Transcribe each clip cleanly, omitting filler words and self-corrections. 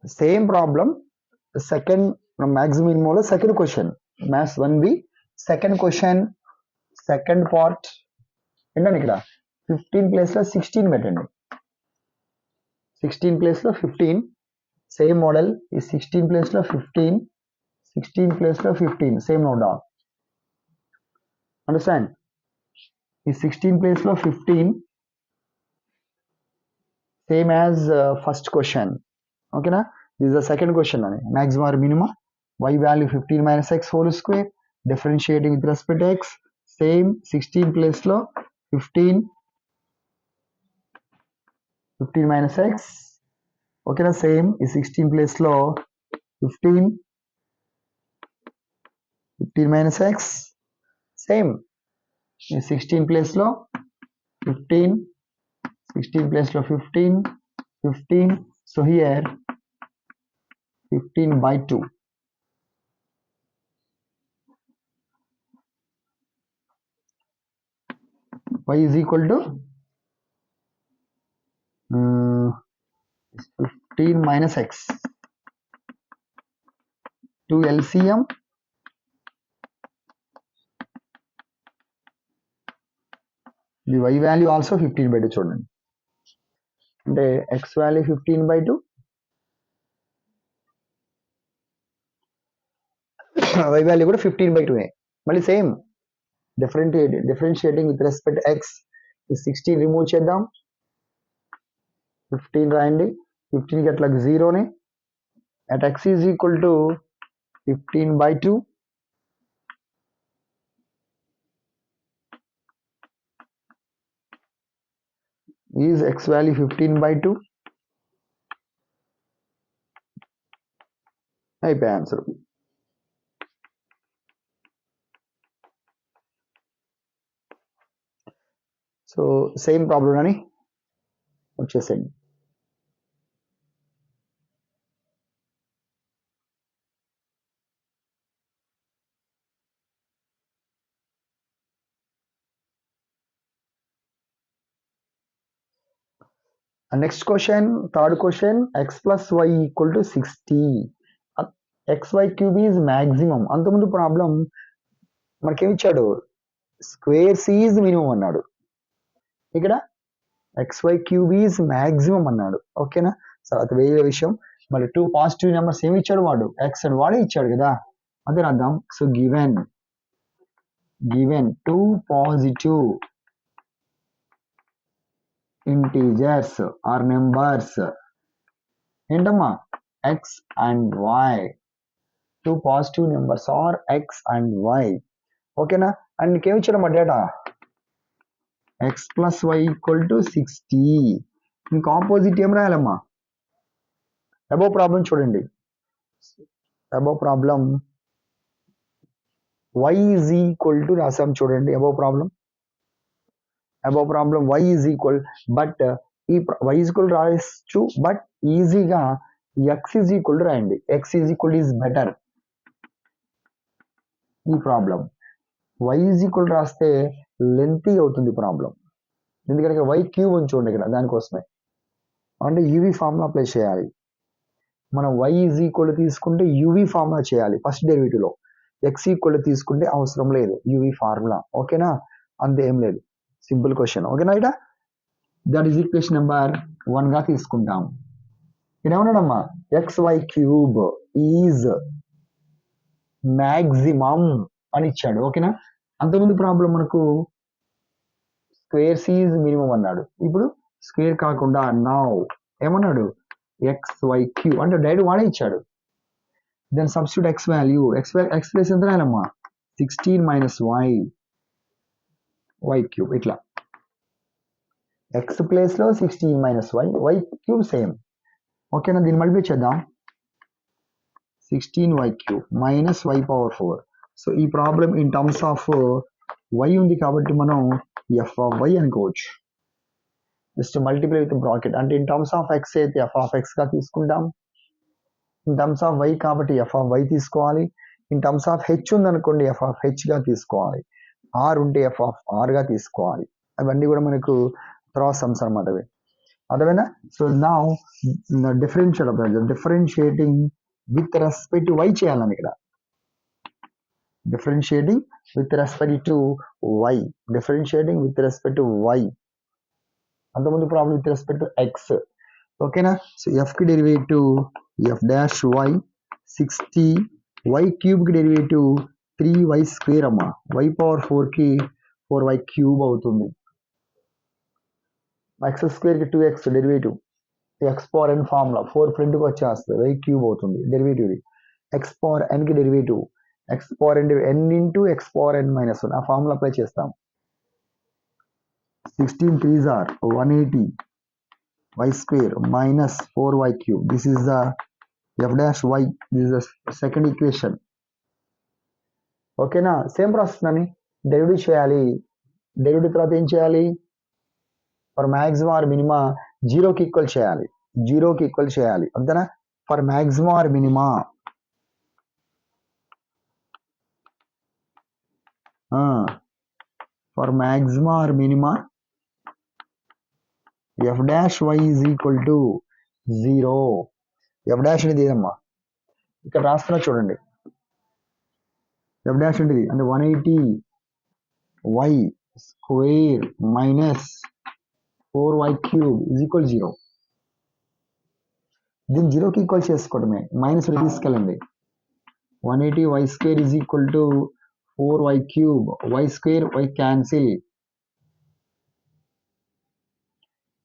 Same problem, second maximum minimum second question, maths 1b second question, second part. ఏంటండి ఇక్కడ 15 place లో 16 పెట్టండి. 16 place లో 15, సేమ్ మోడల్. ఈ 16 ప్లేస్ లో 15, 16 ప్లేస్ లో 15, సేమ్ నోట్ డౌన్. అండర్స్టాండ్? ఈ 16 ప్లేస్ లో 15 సేమ్ యాజ్ ఫస్ట్ క్వశ్చన్. ఓకేనా? దిస్ ద సెకండ్ క్వశ్చన్ అని maximum or minimum. Y value 15 minus x whole square, differentiating with respect to x. Same 16 place లో 15 minus x. ఓకేనా? Same ఈ 16 place లో 15 minus x. Same ఈ 16 place లో 15 place లో 15. So here 15 by 2. Y is equal to 15 minus x. 2 LCM. The y value also 15 by 2 చూడండి. అంటే x value 15 by 2, y value కూడా 15 by 2. మళ్ళీ same differentiating with respect to x. 16 remove చేద్దాం, 15 రాయండి. 15 కి అట్లా 0ని at x is equal to 15 by 2. Is x value 15 by 2? అయిపోయి answer. So same problem అని వచ్చేసేయండి. Next question, third question, x plus y equal to 60. xy cube is maximum. అంతకుముందు problem మనకేమి ఇచ్చాడు? స్క్వేర్ సి ఈజ్ మినిమం అన్నాడు. ఇక్కడ xy cube is maximum అన్నాడు. ఓకేనా? తర్వాత వేరే విషయం, మళ్ళీ 2 పాజిటివ్ నెంబర్స్ ఏమి ఇచ్చాడు వాడు? x అని వాడే ఇచ్చాడు కదా, అదే రాద్దాం. So given 2 positive integers or numbers. ఏంటమ్మా? x and y. 2 positive numbers or x and y. ఓకేనా? అండ్ నీకేమి ఇచ్చాడమ్మా data? x plus y equal to 60. ఇంకా ఆపోజిట్ ఏం రాయాలమ్మా? అబోవ్ ప్రాబ్లం చూడండి. Above problem y is equal to రాసాం చూడండి. Above problem y is equal, but ఈ y is equal రాయచ్చు, బట్ ఈజీగా x is equal to రాయండి. x is equal is better. ఈ ప్రాబ్లం y is equal రాస్తే lengthy అవుతుంది ప్రాబ్లం, ఎందుకంటే ఇక్కడ y క్యూబ్ అని చూడండి ఇక్కడ, దానికోసమే. అంటే యూవీ ఫార్ములా అప్లై చేయాలి. మనం y is equal తీసుకుంటే యూవీ ఫార్ములా చేయాలి ఫస్ట్ డెరివేటివ్ లో. x ఈక్వల్ తీసుకుంటే అవసరం లేదు యూవీ ఫార్ములా. ఓకేనా? అంతే, ఏం లేదు. Simple question. ఓకేనా? ఇట దట్ ఈస్ ఈక్వేషన్ నెంబర్ 1 గా తీసుకుంటాం. ఇక్కడ ఏమన్నాడమ్మా? xy క్యూబ్ ఈజ్ మ్యాక్సిమం అని ఇచ్చాడు. ఓకేనా? అంతకుముందు ప్రాబ్లం మనకు స్క్వేర్ సి ఈజ్ మినిమం అన్నాడు. ఇప్పుడు స్క్వేర్ కాకుండా నౌ ఏమన్నాడు? xy క్యూబ్ అంటే డైరెక్ట్ వాడే ఇచ్చాడు. Then substitute x value. x place ఎంత రాయాలమ్మా? 16 minus y క్యూబ్. ఇట్లా x ప్లేస్ లో 16 minus y క్యూబ్ సేమ్. ఓకేనా? దీన్ని మల్టిప్లై చేద్దాం. 16y cube minus y power 4. So ఈ problem in terms of y ఉంది కాబట్టి మనం f of y అనుకోవచ్చు. Just multiply with bracket. అంటే ఇన్ టర్మ్స్ ఆఫ్ x అయితే f of x గా తీసుకుంటాం. ఇన్ టర్మ్స్ ఆఫ్ y కాబట్టి f of y తీసుకోవాలి. ఇన్ టర్మ్స్ ఆఫ్ h ఉందనుకోండి f of h గా తీసుకోవాలి. r ఉంటే f of r గా తీసుకోవాలి. అవన్నీ కూడా మనకు తర్వాత సమ్స్ అనమాట. అర్థమైనా? So now differentiating with respect to y చేయాలని ఇక్కడ differentiating with respect to y differentiating with respect to y అంతకుముందు problem with respect to x ఓకేనా సో ఎఫ్ కి derivative f dash y 60 y cube కి derivative 3y square అమ్మా y power 4 కి 4y cube అవుతుంది x square కి 2x derivative x power n formula 4 ఫ్రంట్కి వచ్చేస్తుంది y క్యూబ్ అవుతుంది డెరివేటివ్ ఎక్స్ పవర్ ఎన్ కి డెరివేటివ్ ఎక్స్ పవర్ ఎన్ ఇంటూ ఎక్స్ పవర్ ఎన్ minus 1 ఆ ఫార్ములా అప్లై చేస్తాం 16 3s are 180 y square minus 4y cube. This is the f dash y. This is the second equation. ఓకేనా same process అని derivative చేయాలి derivative తర్వాత ఏం చేయాలి for maximum or minima జీరోకి equal చేయాలి అంతేనా for maximum or minima for maxima or minima F dash y is equal to 0 f dash అనేది ఏదమ్మా ఇక్కడ రాస్తున్నా చూడండి ఎఫ్ డాష్ అంటే అంటే 180 y square minus 4y cube is equal 0 దీన్ని జీరోకి ఈక్వల్ చేసుకోవడమే మైనస్ తీసుకెళ్ళండి 180 y square is equal to 4y cube y square y cancel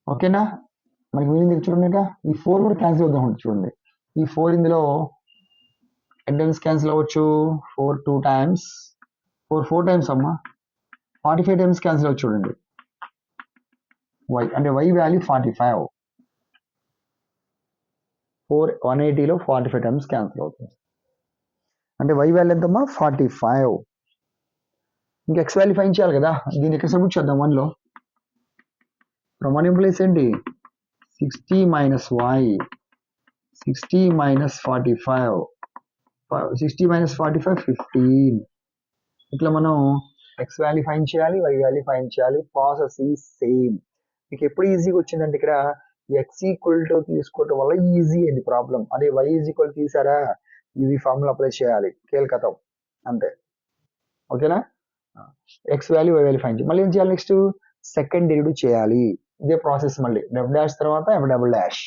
ఓకేనా మనకి మీనింగ్ చూడండి ఇక ఈ 4 కూడా క్యాన్సిల్ అవుతాం చూడండి ఈ 4 ఇందులో ఎన్ని క్యాన్సిల్ అవ్వచ్చు 4 2 టైమ్స్ 4 టైమ్స్ అమ్మా 45 టైమ్స్ క్యాన్సిల్ అవ్వచ్చు చూడండి y అంటే y వాల్యూ 45 180లో 45 టైమ్స్ క్యాన్సిల్ అవుతుంది అంటే y వాల్యూ ఎంతమ్మా 45 ఇంకా x వాల్యూ ఫైన్ చేయాలి కదా దీన్ని ఎక్కడ సబ్మిట్ చేద్దాం 1లో ప్రమాణం ప్లేస్ ఏంటి 60 మైనస్ y 60 మైనస్ 45 60 మైనస్ 45 15 ఇట్లా మనం x వాల్యూ ఫైన్ చేయాలి y వాల్యూ ఫైన్ చేయాలి ప్రాసెస్ ఈ సేమ్ మీకు ఎప్పుడు ఈజీగా వచ్చిందంటే ఇక్కడ x ఈక్వల్ టు తీసుకోవటం వల్ల ఈజీ అయింది ప్రాబ్లం అదే y ఈజ్ ఈక్వల్ తీసారా ఇవి ఫార్ములా అప్లై చేయాలి కేల్కతం అంతే ఓకేనా x value y value fine చేయాలి మళ్ళీ ఏం చేయాలి నెక్స్ట్ సెకండ్ డెరివేటివ్ చేయాలి ఇదే ప్రాసెస్ మళ్ళీ ఎఫ్ డాష్ తర్వాత ఎఫ్ డబుల్ డాష్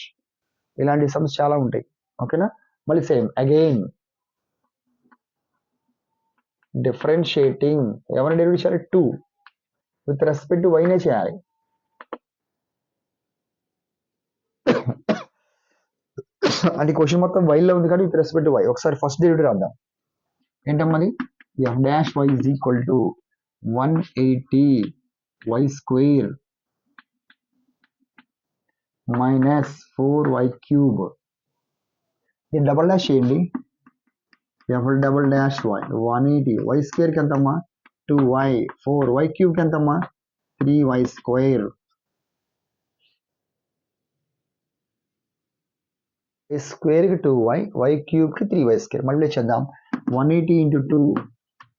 ఇలాంటి సమ్స్ చాలా ఉంటాయి ఓకేనా మళ్ళీ సేమ్ అగైన్ డిఫరెన్షియేటింగ్ ఎవరిని డెరివేటివ్ చేయాలి 2 విత్ రెస్పెక్ట్ టు వైనే చేయాలి అంటే క్వశ్చన్ మొత్తం వైలో ఉంది కానీ విత్ రెస్పెక్ట్ టు వై ఒకసారి ఫస్ట్ డెరివేటివ్ రాద్దాం ఏంటమ్మది f dash y is equal to 180 y square minus 4y cube దీన్ని డబల్ డాష్ చేయండి f double dash y 180 y స్క్వేర్కి ఎంతమ్మా 2y 4y క్యూబ్కి ఎంతమ్మా 3y స్క్వేర్ స్క్వేర్కి 2y y క్యూబ్కి 3y స్క్వేర్ మళ్ళీ చేద్దాం 180 into 2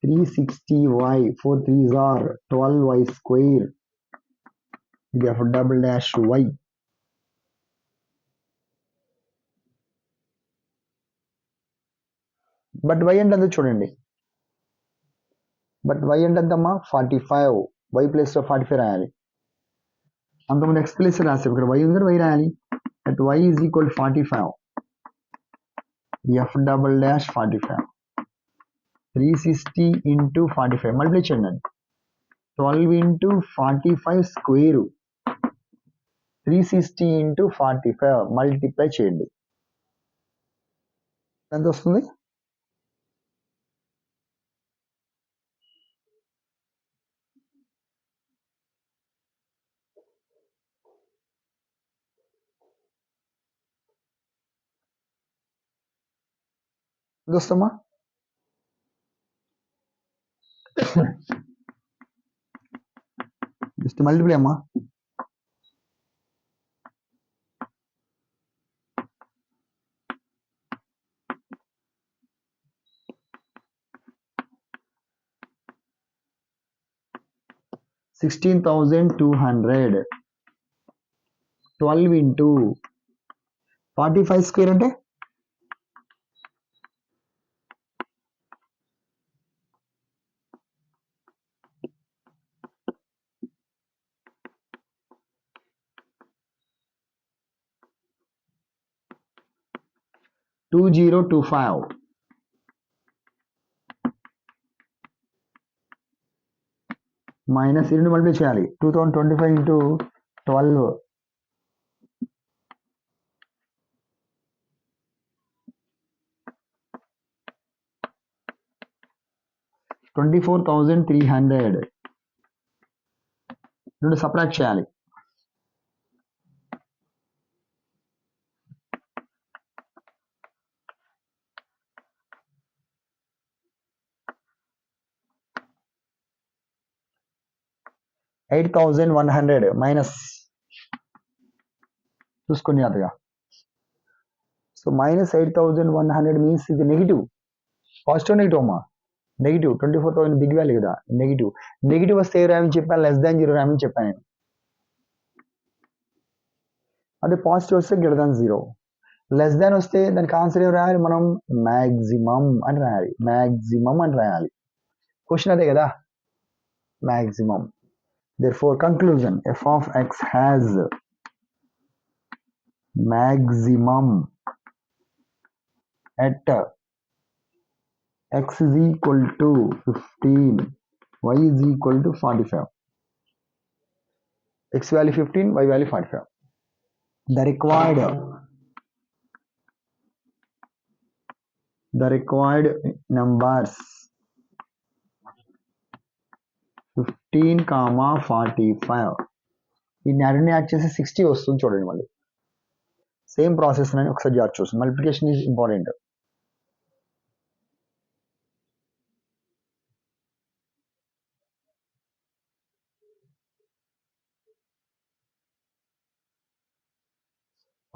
360y 4 3s are 12y square ఇది f double dash y but y అంటే అంతా చూడండి బట్ వై అంటే ఎంతమ్మా 45 వై ప్లేస్ లో 45 రాయాలి అంతకుముందు ఎక్స్ ప్లేస్ రాసాం ఇక్కడ వై ఉంది వై రాయాలి at y is equal 45 f double dash 45 360 into 45 multiply చేయండి 12 ఇంటూ 45 స్క్వేర్ 360 ఇంటూ 45 మల్టిప్లై చేయండి ఎంత వస్తుంది వస్తామా జస్ట్ మల్టిప్లై అమ్మా $16,200 12 ఇంటూ 45 స్క్వేర్ అంటే 2025 మైనస్ 2 మల్టిప్లై చేయాలి 2025 ఇంటూ 12 24,300 రెండు సపరేట్ చేయాలి. $8,100 మైనస్ చూసుకొని అదిగా. సో మైనస్ 8,100 మీన్స్ ఇది నెగిటివ్. పాజిటివ్ నెగిటివ్ అమ్మా, నెగిటివ్. 24,000 బిగ్ వాల్యూ కదా, నెగిటివ్. నెగిటివ్ వస్తే ఏ రాయమని చెప్పాను, లెస్ దాన్ 0 రాయమని చెప్పాను నేను. అదే పాజిటివ్ వస్తే గ్రేటర్ దాన్ 0. లెస్ దాన్ వస్తే దానికి ఆన్సర్ ఏం రాయాలి మనం, మ్యాక్సిమం అని రాయాలి. మ్యాక్సిమం అని రాయాలి. క్వశ్చన్ అదే కదా, maximum. Therefore, conclusion, f of x has maximum at x is equal to 15, y is equal to 45. X value 15, y value 45. The required numbers 15, 45. ఈ రెండు యాడ్ చేసి 60 వస్తుంది చూడండి. మళ్ళీ సేమ్ ప్రాసెస్ అని ఒకసారి జాబ్ చూస్తుంది. Multiplication is important.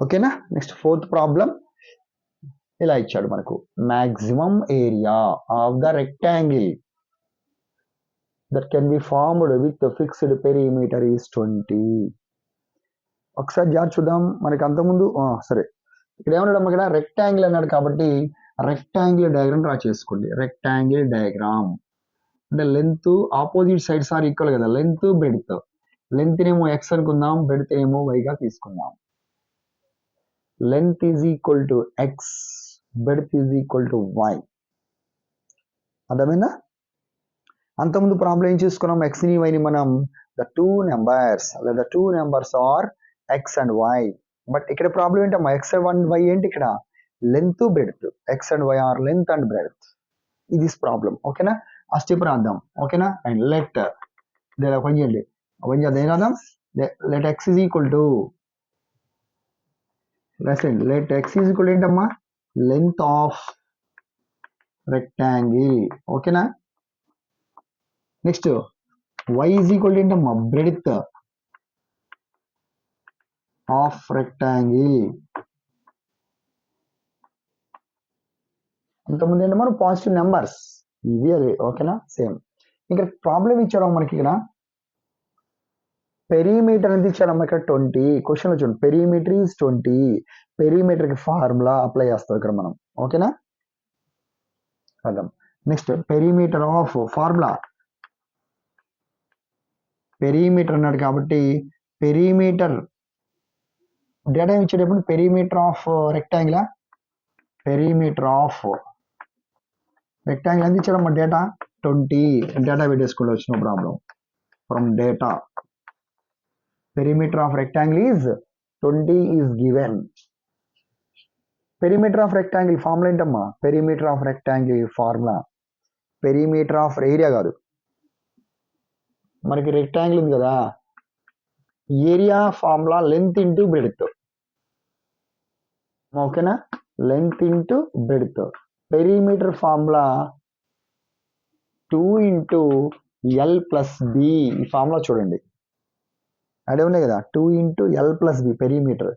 ఓకేనా. నెక్స్ట్ 4th ప్రాబ్లం ఇలా ఇచ్చాడు మనకు, maximum area of the rectangle that can be formed with the fixed perimeter is 20. ఒకసారి జాబ్ చూద్దాం. మనకి అంతకుముందు సరే, ఇక్కడ ఏమన్నాడు, ఇక్కడ రెక్టాంగిల్ అన్నాడు కాబట్టి రెక్టాంగిల్ డయాగ్రామ్ డ్రా చేసుకోండి. రెక్టాంగిల్ డయాగ్రామ్ అంటే length opposite sides are equal కదా, లెంత్ బ్రెడ్త్. లెంత్ ఏమో ఎక్స్ అనుకుందాం, బ్రెడ్త్ ఏమో వైగా తీసుకుందాం. Length is equal to x, breadth is equal to y. అర్థమైందా. అంతకుముందు ప్రాబ్లం ఏం చేసుకున్నాం, ఎక్స్ని వైని మనం the two numbers are x and y. But ఇక్కడ ప్రాబ్లం ఏంటమ్మా, ఎక్స్ అండ్ వై ఏంటి, ఇక్కడ length breadth. X and y are length and breadth. ఇది ప్రాబ్లం. ఓకేనా, ఆ స్టెప్ రాద్దాం. ఓకేనా. అండ్ లెట్ పని చేయండి, ఏం రాద్దాం, let X is equal to let X is equal ఏంటమ్మా, లెంత్ ఆఫ్ రెక్టాంగిల్. ఓకేనా. నెక్స్ట్ y ఈజ్ ఈక్వల్ ఏంటమ్మా, బ్రెడ్త్ ఆఫ్ రెక్టాంగిల్. ఇంతకుముందు ఏంటమ్మా పాజిటివ్ నెంబర్స్, ఇవి అదే. ఓకేనా. సేమ్ ఇక్కడ ప్రాబ్లం ఇచ్చాడు మనకి, ఇక్కడ పెరిమీటర్ అనేది ఇచ్చాడమ్మా, ఇక్కడ 20. క్వశ్చన్ చూడండి, పెరిమీటర్ ఈజ్ 20. పెరిమీటర్ కి ఫార్ములా అప్లై చేస్తాం ఇక్కడ మనం. ఓకేనా. అర్థం. Next perimeter of formula, perimeter అన్నాడు కాబట్టి పెరిమీటర్ డేటా ఇచ్చేటప్పుడు perimeter of rectangle, perimeter of rectangle ఎంత ఇచ్చాడమ్మా, డేటా 20. డేటా పెట్టేసుకోండి, వచ్చిన problem from data. Perimeter of rectangle is 20 is given. Perimeter of rectangle formula ఏంటమ్మా, perimeter of rectangle formula, perimeter of area కాదు, మనకి రెక్టాంగిల్ ఉంది కదా, area formula length into breadth. ఓకేనా, length into breadth. Perimeter formula 2 into L plus B. ఈ formula చూడండి, అదే ఉన్నాయి కదా, 2 into L plus B perimeter.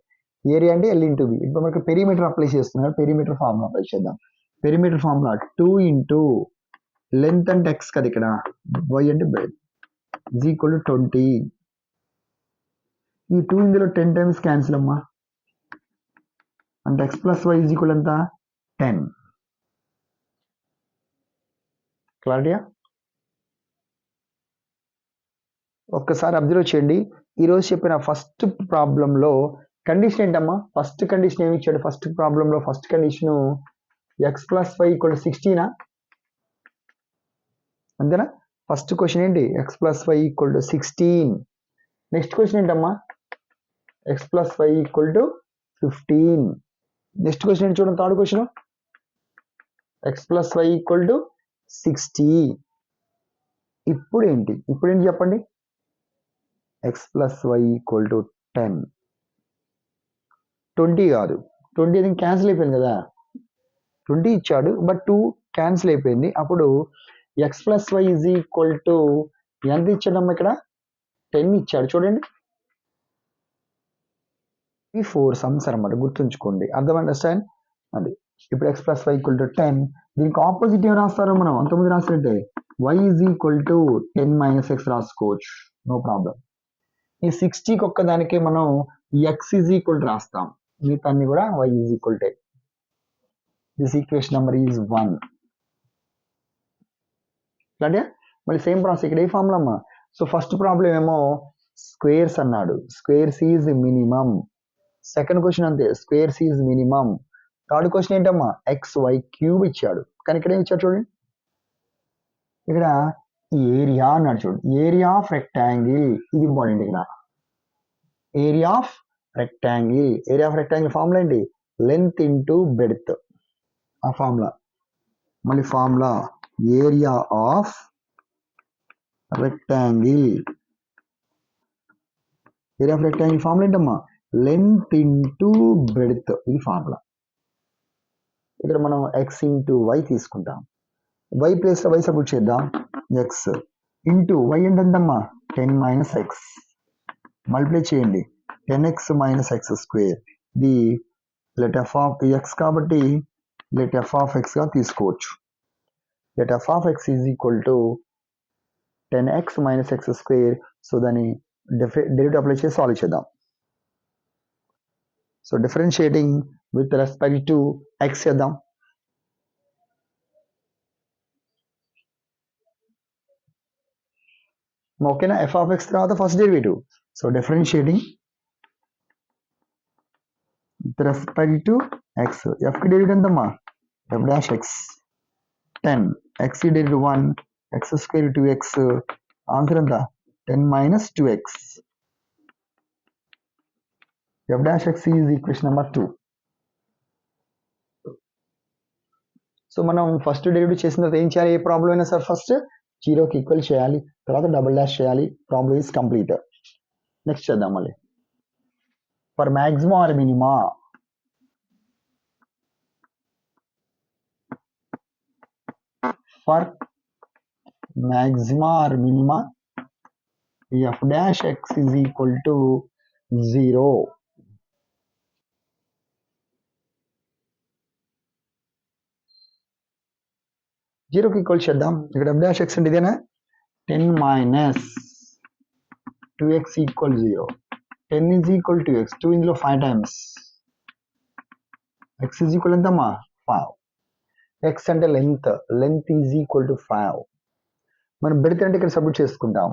Area అంటే ఎల్ ఇంటూ బి. ఇప్పుడు మనకి పెరిమీటర్ అప్లై చేస్తున్నారు, పెరిమీటర్ ఫార్ములా అప్లై చేద్దాం. పెరిమీటర్ ఫార్ములా 2 ఇంటూ లెంత్ అంటే ఎక్స్ కదా, ఇక్కడ వై అంటే బ్రెడ్త్ ఈజ్ ఈక్వల్ టు 20. ఈ 2 ఇందులో 10 టైమ్స్ క్యాన్సిల్ అమ్మా, అంటే x plus Y is equal ఎంత 10. క్లారిటీయా? ఒక్కసారి అబ్జర్వ్ చేయండి. ఈరోజు చెప్పిన ఫస్ట్ ప్రాబ్లంలో కండిషన్ ఏంటమ్మా? ఫస్ట్ కండిషన్ ఏమి ఇచ్చాడు? ఫస్ట్ ప్రాబ్లంలో first condition x plus why equal 16 అంతేనా? ఫస్ట్ క్వశ్చన్ ఏంటి? x plus y equal to 16. Next question ఏంటమ్మా? x plus y equal to 15. Next question ఏంటి చూడండి, third question x plus y equal to 60. ఇప్పుడు ఏంటి చెప్పండి? x plus y equal to 10. 20 కాదు, 20 అది క్యాన్సిల్ అయిపోయింది కదా, 20 ఇచ్చాడు బట్ 2 క్యాన్సిల్ అయిపోయింది. అప్పుడు x plus Y is equal to ఎంత ఇచ్చాడమ్మా? ఇక్కడ 10 ఇచ్చాడు చూడండి. ఈ 4 సమ్స్ అనమాట, గుర్తుంచుకోండి. అర్థం అండర్స్టాండ్? అది ఇప్పుడు x plus y equal to 10. దీనికి ఆపోజిట్ ఏం రాస్తారు మనం? అంతకుముందు రాసినట్టే y is equal to 10 minus x రాసుకోవచ్చు, నో ప్రాబ్లం. ఈ 60కి ఒక్కదానికే మనం x ఈజ్ ఈక్వల్ టు రాస్తాం, మిగతా అన్ని కూడా y is equal to 10. This equation number is 1. అంటే మళ్ళీ సేమ్ ప్రాసెస్ ఇక్కడ ఏ ఫార్ములా అమ్మా? సో ఫస్ట్ ప్రాబ్లం ఏమో స్క్వేర్స్ అన్నాడు, squares is minimum. Second question అంతే, squares is minimum. Third question ఏంటమ్మా? ఎక్స్ వై క్యూబ్ ఇచ్చాడు, కానీ ఇక్కడ ఏం ఇచ్చాడు చూడండి, ఇక్కడ ఏరియా అన్నాడు చూడండి, ఏరియా ఆఫ్ రెక్టాంగిల్. ఇది ఇంపార్టెంట్. ఇక్కడ area of rectangle, area of rectangle formula ఏంటి? Length into breadth. ఆ ఫార్ములా మళ్ళీ formula area of rectangle. Area of rectangle formula ఏంటమ్మా? Length into breadth. ఇది ఫార్ములా. ఇక్కడ మనం ఎక్స్ ఇంటూ వై తీసుకుంటాం, వై ప్లేస్ లో వై సబ్స్టిట్యూట్ చేద్దాం, ఎక్స్ ఇంటూ వై ఏంటంటమ్మా? 10 మైనస్ ఎక్స్. మల్టిప్లై చేయండి, 10x మైనస్ ఎక్స్ స్క్వేర్. ఇది లెట్ ఎఫ్ ఆఫ్ ఎక్స్ కాబట్టి లెట్ ఎఫ్ ఆఫ్ ఎక్స్ గా తీసుకోవచ్చు. Let f of X is equal to 10x minus x square. So దాన్ని derivative apply చేసి solve చేద్దాం. So differentiating with respect to X చేద్దాం. ఓకేనా? F of X తర్వాత first derivative. So differentiating with respect to X. F కి derivative ఎంతమ్మా? F dash X 10, X కి derivative 1, X square 2x. Answer ఎంత? 10 minus 2x. F dash X is equation number 2. So మనం first derivative చేసిన తర్వాత ఏం చేయాలి? ఏ ప్రాబ్లం అయినా సార్ ఫస్ట్ 0కి ఈక్వల్ చేయాలి, తర్వాత డబుల్ డాష్ చేయాలి. Problem is complete. నెక్స్ట్ చేద్దాం మళ్ళీ. For maxima or minima, for maxima or minima F dash X is equal to 0. జీరోకి ఈక్వల్ చేద్దాం. ఇక్కడ ఎఫ్ డాష్ ఎక్స్ అంటే ఇదేనా? 10 minus 2x equal 0. 10 is equal to x, 2 ఇందులో 5 times. x is equal ఎంతమ్మా? 5. x అంటే length, length is equal to 5. మనం breadth అంటే ఇక్కడ సబ్మిట్ చేసుకుంటాం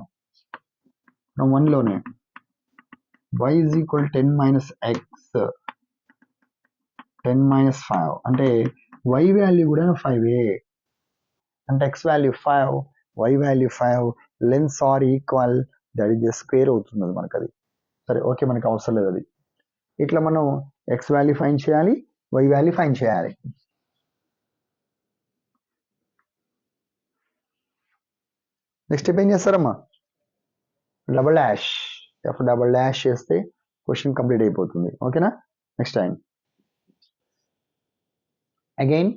మనం 1 లోనే. y is equal 10 minus x, 10 minus 5 అంటే y వాల్యూ కూడా 5. అంటే x value 5, y value 5, lengths are equal, that is the square అవుతుంది మనకు. అది సరే, ఓకే, మనకు అవసరం లేదు అది. ఇట్లా మనం x వాల్యూ ఫైండ్ చేయాలి, y వాల్యూ ఫైండ్ చేయాలి. నెక్స్ట్ స్టెప్ ఏం చేస్తారమ్మా? Double dash, F double dash చేస్తే క్వశ్చన్ కంప్లీట్ అయిపోతుంది. ఓకేనా? Next time again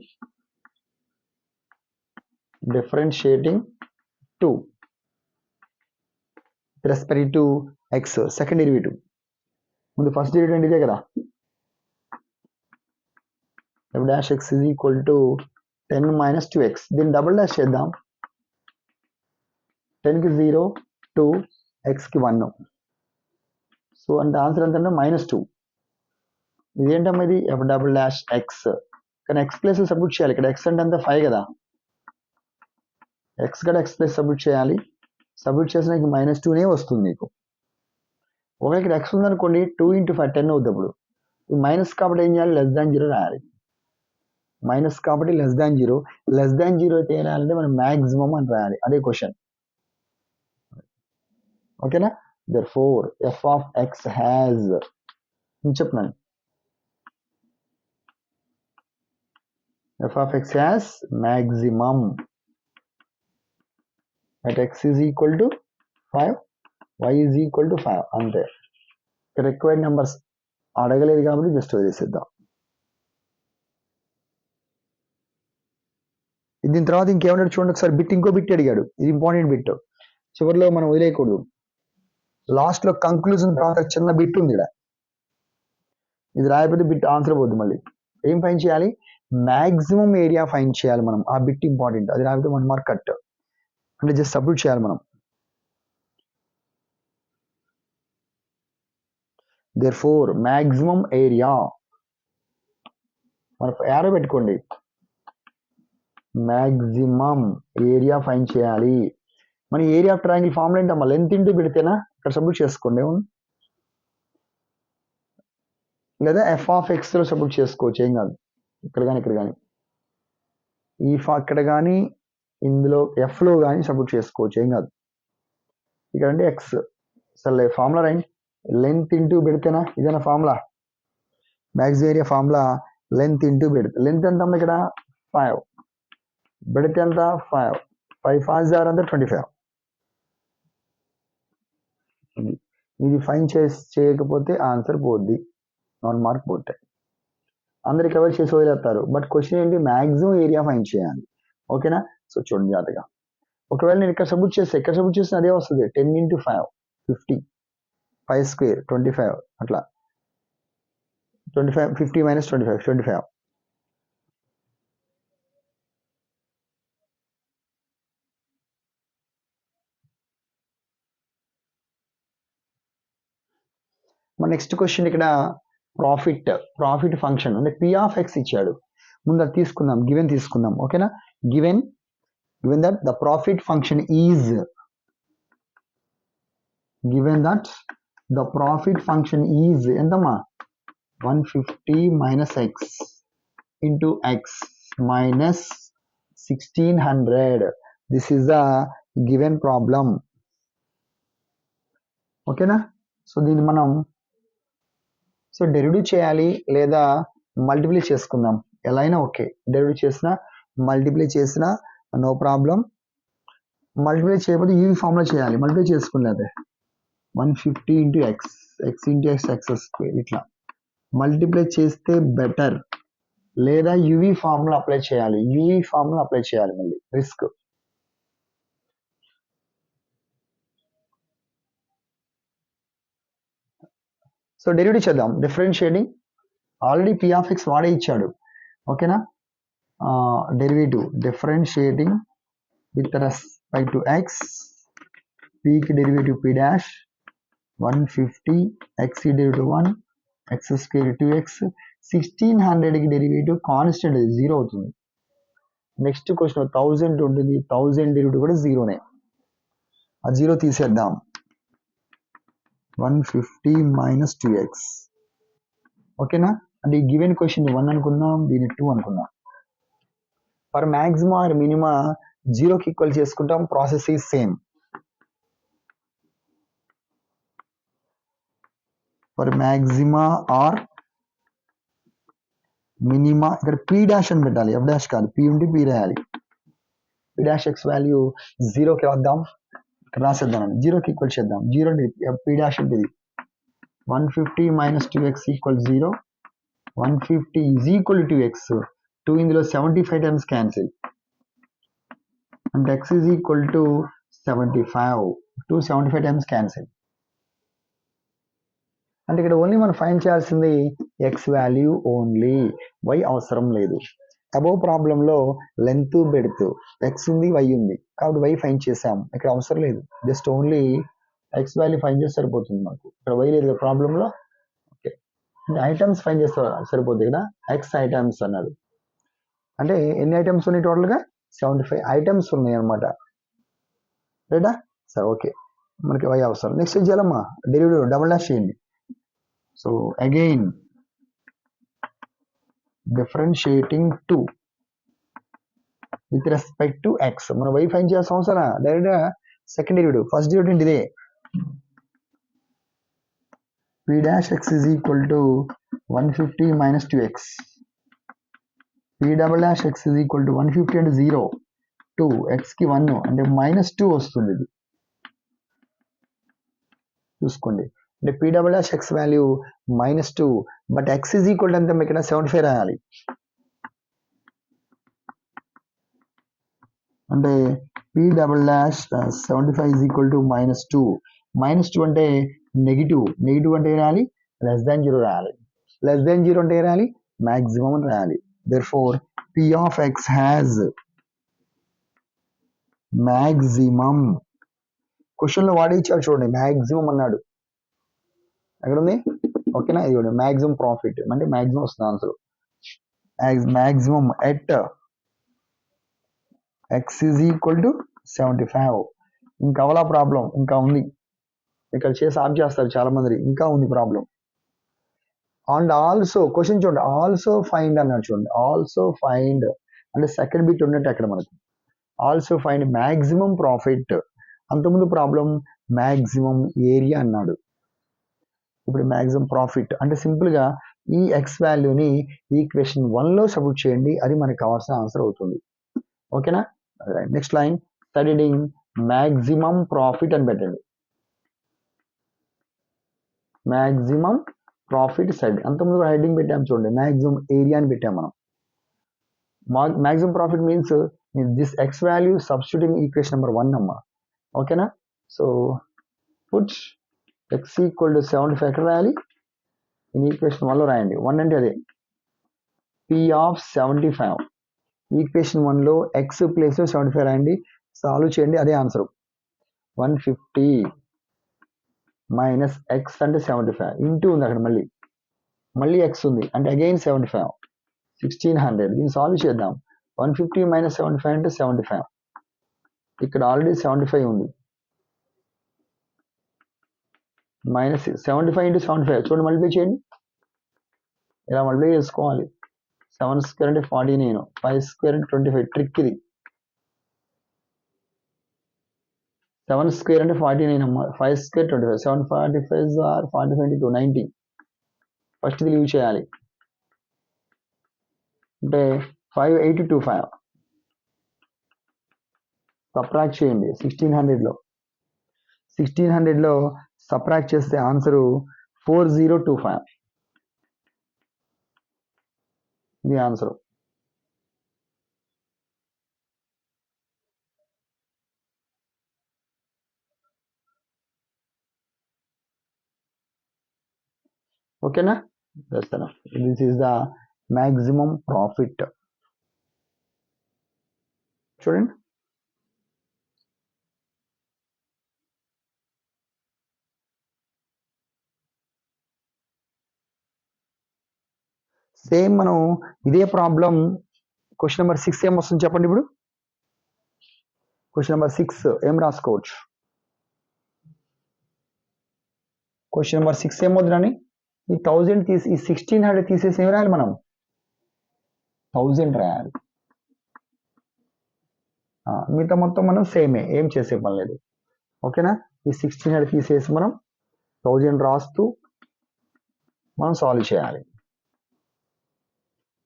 differentiating 2 respect to X, second derivative. ముందు ఫస్ట్ డెరివేటివ్ అంటే ఇదే కదా, F dash X is equal to 10 minus 2x. దీన్ని డబుల్ డాష్ చేద్దాం. 10కి 0, 2, xకి 1. సో అంటే ఆన్సర్ ఎంత అంటే -2. ఇదేంటమ్మా ఇది ఎఫ్ డబుల్ డాష్ ఎక్స్, కానీ ఎక్స్ ప్లేస్ సబ్మిట్ చేయాలి. ఇక్కడ ఎక్స్ అంటే అంతా 5 కదా, ఎక్స్ కూడా ఎక్స్ ప్లేస్ సబ్మిట్ చేయాలి. సబ్మిట్ చేసిన -2నే వస్తుంది నీకు. ఒకవేళ ఇక్కడ ఎక్స్ ఉందనుకోండి 2 × 5 10 అవుతుంది. అప్పుడు మైనస్ కాబట్టి ఏం చేయాలి, <0 రాయాలి. మైనస్ కాబట్టి <0. <0 అయితే ఏం రాయాలంటే మనం మ్యాక్సిమం అని రాయాలి. అదే క్వశ్చన్. ఓకేనా. therefore f of x has, చెప్తున్నాను, f of x has maximum at x is equal to 5, y is equal to 5. అంతే. రిక్వైర్డ్ నెంబర్స్ అడగలేదు కాబట్టి జస్ట్ వదిలేసేద్దాం. దీని తర్వాత ఇంకేమన్నాడు చూడండి ఒకసారి. బిట్, ఇంకో బిట్ అడిగాడు. ఇది ఇంపార్టెంట్ బిట్, చివరిలో మనం వదిలేయకూడదు. లాస్ట్ లో కంక్లూజన్ తర్వాత చిన్న బిట్ ఉంది ఇక్కడ. ఇది రాయకపోతే బిట్ ఆన్సర్ పోద్ది. మళ్ళీ ఏం ఫైన్ చేయాలి, మ్యాక్సిమం ఏరియా ఫైన్ చేయాలి మనం. ఆ బిట్ ఇంపార్టెంట్. అది రాకపోతే 1 మార్క్ కట్. అంటే జస్ట్ సబ్మిట్ చేయాలి మనం. therefore maximum area, మన యారో పెట్టుకోండి, మ్యాక్సిమం ఏరియా ఫైన్ చేయాలి. మన ఏరియా ఆఫ్ ట్రయాంగిల్ ఫార్ములా ఏంటమ్మా, లెంత్ ఇంటూ పెడితేనా. ఇక్కడ సబ్మిట్ చేసుకోండి, లేదా ఎఫ్ ఆఫ్ ఎక్స్ లో సబ్మిట్ చేసుకోవచ్చు, ఏం కాదు. ఇక్కడ కానీ ఇక్కడ కానీ ఇక్కడ కానీ ఇందులో ఎఫ్ లో కానీ సబ్మిట్ చేసుకోవచ్చు, ఏం కాదు. ఇక్కడ అంటే ఎక్స్. సరే ఫార్ములా రైట్, లెంత్ ఇంటూ పెడితేనా. ఇదేనా formula, maximum area formula length into పెడితే. లెంత్ ఎంత అమ్మా ఇక్కడ 5, పెడితే ఎంత 5, 5 5 6 అంటే 25. ఇది ఫైన్ చేయకపోతే ఆన్సర్ పోద్ది, 1 మార్క్ పోతాయి. అందరు కవర్ చేసి వదిలేస్తారు. బట్ క్వశ్చన్ ఏంటి, మ్యాక్సిమం ఏరియా ఫైన్ చేయాలి. ఓకేనా. సో చూడండి జాగ్రత్తగా. ఒకవేళ నేను ఇక్కడ సబ్మిట్ చేస్తే, ఇక్కడ సబ్మిట్ చేస్తే అదే వస్తుంది. 10 × 5 50, 5 స్క్వేర్ 25, అట్లా 25 50 - 25 25. మన నెక్స్ట్ క్వశ్చన్ ఇక్కడ ప్రాఫిట్ ఫంక్షన్ అంటే పి ఆఫ్ ఎక్స్ ఇచ్చాడు. ముందు అది తీసుకుందాం, గివెన్ తీసుకుందాం. ఓకేనా. Given that the profit function is, given that the profit function is ఎంతమ్మా 150 - x into x minus 1600. This is the given problem. ఓకేనా. సో దీన్ని మనం డెరివేటివ్ చేయాలి లేదా మల్టిప్లై చేసుకుందాం, ఎలా అయినా ఓకే. డెరివేటివ్ చేసినా మల్టిప్లై చేసినా నో ప్రాబ్లం. మల్టిప్లై చేయకపోతే ఈ ఫార్ములా చేయాలి. మల్టిప్లై చేసుకున్నదే 150 × x, x × x x square, ఇట్లా మల్టిప్లై చేస్తే బెటర్. లేదా యువి ఫార్ములా అప్లై చేయాలి. మళ్ళీ రిస్క్. సో డెరివేటివ్ చేద్దాం. Differentiating already p of x వాడే ఇచ్చాడు. ఓకేనా. Derivative differentiating with respect to x, పీకి derivative p dash 150, x derivative 1, x square 2x, 1600కి డెరివేటివ్ కాన్స్టెంట్ 0 అవుతుంది. నెక్స్ట్ క్వశ్చన్ 1000 ఉంటుంది, 1000 డెరివేటివ్ కూడా 0నే. ఆ 0 తీసేద్దాం. 150 - 2x. ఓకేనా. అంటే ఈ గివెన్ క్వశ్చన్ 1 అనుకుందాం, దీన్ని 2 అనుకుందాం. ఫర్ మ్యాక్సిమా ఆర్ మినిమా 0కి ఈక్వల్ చేసుకుంటాం. Process is same. For maxima or minima ఇక్కడ పీ డాష్ అని పెట్టాలి, ఎఫ్ డాష్ కాదు. పీ ఉంటే పీ రాయాలి. పీ డాష్ ఎక్స్ వాల్యూ 0కి వద్దాం. ఇక్కడ రాసేద్దాం, 0కి ఈక్వల్ చేద్దాం. 0 పీ డాష్ అంటే 150 - 2x = 0. 150 = 2x. 2 ఇందులో 75 టైమ్స్ క్యాన్సిల్ అంటే x = 75. 2 75 టైమ్స్ క్యాన్సిల్ అంటే ఇక్కడ ఓన్లీ మనం ఫైండ్ చేయాల్సింది x వాల్యూ ఓన్లీ, y అవసరం లేదు. అబోవ్ ప్రాబ్లంలో లెంత్ బెడ్త్ x ఉంది, y ఉంది కాబట్టి y ఫైండ్ చేసాం. ఇక్కడ అవసరం లేదు, just only X value find చేస్తే సరిపోతుంది మనకు. ఇక్కడ వై లేదు ప్రాబ్లంలో. ఓకే, ఐటమ్స్ ఫైండ్ చేస్తే సరిపోతుంది. ఇక్కడ ఎక్స్ ఐటమ్స్ అన్నాడు అంటే ఎన్ని ఐటమ్స్ ఉన్నాయి టోటల్గా 75 ఐటమ్స్ ఉన్నాయి అనమాట. రైటా సరే, ఓకే, మనకి వై అవసరం. నెక్స్ట్ ఏం చేయాలమ్మా, డెరివేటివ్ డబుల్ డాష్ చేయండి. So again differentiating to with respect to X. మనం వై ఫైండ్ చేయాల్సిన అవసరం డైరెక్ట్ గా సెకండ్ డెరివేటివ్. ఫస్ట్ డెరివేటివ్ ఇదే, p dash x is equal to 150 minus 2x. p double dash x is equal to 150 అంటే 0, 2, x కి 1 అంటే -2 వస్తుంది. ఇది చూసుకోండి, అంటే p double dash x value -2, but x is equal to ఎంత ఇక్కడ 75 రాయాలి. అంటే p double dash 75 is equal to -2. -2 అంటే నెగిటివ్ అంటే రాయాలి, లెస్ దాన్ 0 రాయాలి. లెస్ దాన్ 0 అంటే రాయాలి, మాక్సిమం అని రాయాలి. therefore p of x has maximum. Question లో వాడే ఇచ్చాడు చూడండి, మాక్సిమం అన్నాడు. ఎక్కడ ఉంది, ఓకేనా, ఇది చూడండి, మాక్సిమం ప్రాఫిట్ అంటే మాక్సిమం వస్తుంది answer. Maximum at x is equal to 75. ఇంకా అవలా ప్రాబ్లం ఇంకా ఉంది, ఇక్కడ చేసి ఆఫ్ చేస్తారు చాలా మంది, ఇంకా ఉంది ప్రాబ్లం. అండ్ ఆల్సో క్వశ్చన్ చూడండి, ఆల్సో ఫైండ్ అన్నాడు చూడండి. ఆల్సో ఫైండ్ అంటే సెకండ్ బిట్ ఉన్నట్టు అక్కడ మనకి. Also find maximum profit. అంతకుముందు ప్రాబ్లం మాక్సిమం ఏరియా అన్నాడు, ఇప్పుడు మాక్సిమం ప్రాఫిట్. అంటే సింపుల్ గా ఈ ఎక్స్ వాల్యూని ఈక్వేషన్ 1 లో సబ్స్టిట్యూట్ చేయండి, అది మనకి కావాల్సిన ఆన్సర్ అవుతుంది. ఓకేనా, next line studying maximum profit అని పెట్టండి. మాక్సిమం ప్రాఫిట్ సైడ్ అంతకుముందు హెడ్డింగ్ పెట్టాము చూడండి, మాక్సిమం ఏరియా అని పెట్టాము మనం. Maximum profit means this X value substituting equation number 1 అమ్మా. ఓకేనా, so put X equal to 75 ఎక్కడ రాయాలి, ఇన్ ఈక్వేషన్ 1 లో రాయండి. 1 అంటే అదే p ఆఫ్ 75. ఈక్వేషన్ 1 లో ఎక్స్ ప్లేస్ లో 75 రాయండి, సాల్వ్ చేయండి, అదే ఆన్సర్. 150 మైనస్ ఎక్స్ అంటే 75 ఇంటూ ఉంది అక్కడ, మళ్ళీ ఎక్స్ ఉంది అంటే అగైన్ 75, 1600. దీన్ని సాల్వ్ చేద్దాం. 150 మైనస్ 75 అంటే 75, ఇక్కడ ఆల్రెడీ 75 ఉంది, మైనస్ 75 ఇంటూ 75 చూడండి, మల్టిప్లై చేయండి. ఇలా మల్టిప్లై చేసుకోవాలి. 7 స్క్వేర్ అంటే 49, 5 స్క్వేర్ అంటే 25. ట్రిక్ ఇది. 7 స్క్వేర్ అంటే 49 అమ్మా, 5 స్క్వేర్ 25, 745 ఆర్ 45 into 90. ఫస్ట్ ఇది లీవ్ చేయాలి అంటే 5825 సబ్ట్రాక్ట్ చేయండి. 1600 లో సబ్ట్రాక్ట్ చేస్తే ఆన్సరు 4025. ఇది ఆన్సర్. ఓకేనా, this is the maximum profit. చూడండి, సేమ్ మనం ఇదే ప్రాబ్లం క్వశ్చన్ నెంబర్ 6 ఏం వస్తుంది చెప్పండి. ఇప్పుడు క్వశ్చన్ నెంబర్ 6 ఏం రాసుకోవచ్చు, క్వశ్చన్ నెంబర్ 6 ఏమవుతుందని ఈ 1000 తీసి ఈ 1600 తీసేసి ఏం రాయాలి, మనం 1000 రాయాలి. మిగతా మొత్తం మనం సేమే, ఏం చేసే పని లేదు. ఓకేనా, ఈ 1600 తీసేసి మనం 1000 రాస్తూ మనం సాల్వ్ చేయాలి.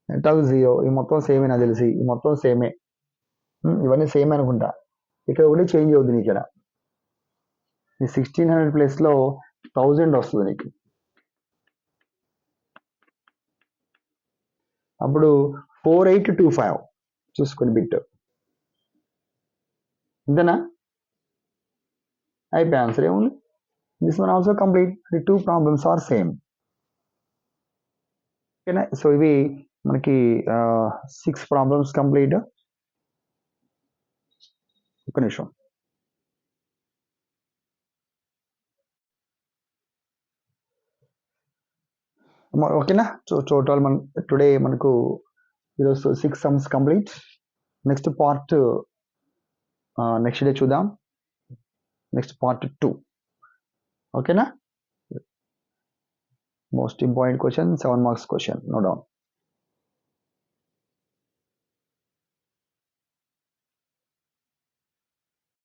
ఎంత 0, ఈ మొత్తం సేమే నాకు తెలిసి, ఈ మొత్తం సేమే, ఇవన్నీ సేమ్ అనుకుంటా. ఇక్కడ ఒకటి చేంజ్ అవుతుంది, ఇక్కడ ఈ 1600 ప్లేస్ లో 1000 వస్తుంది నీకు. అప్పుడు 4825 చూసుకోండి బిట్, ఇంతేనా, అయిపోయి ఆన్సర్ ఏముంది. This one also complete, the 2 problems are same. ఓకేనా, సో ఇవి మనకి 6 ప్రాబ్లమ్స్ కంప్లీట్. ఒక నిమిషం. ఓకేనా? సో టోటల్ టుడే మనకు ఈరోజు 6 sums complete. Next part next day చూద్దాం. Next part 2. ఓకేనా? Most important question, 7 marks question, no doubt.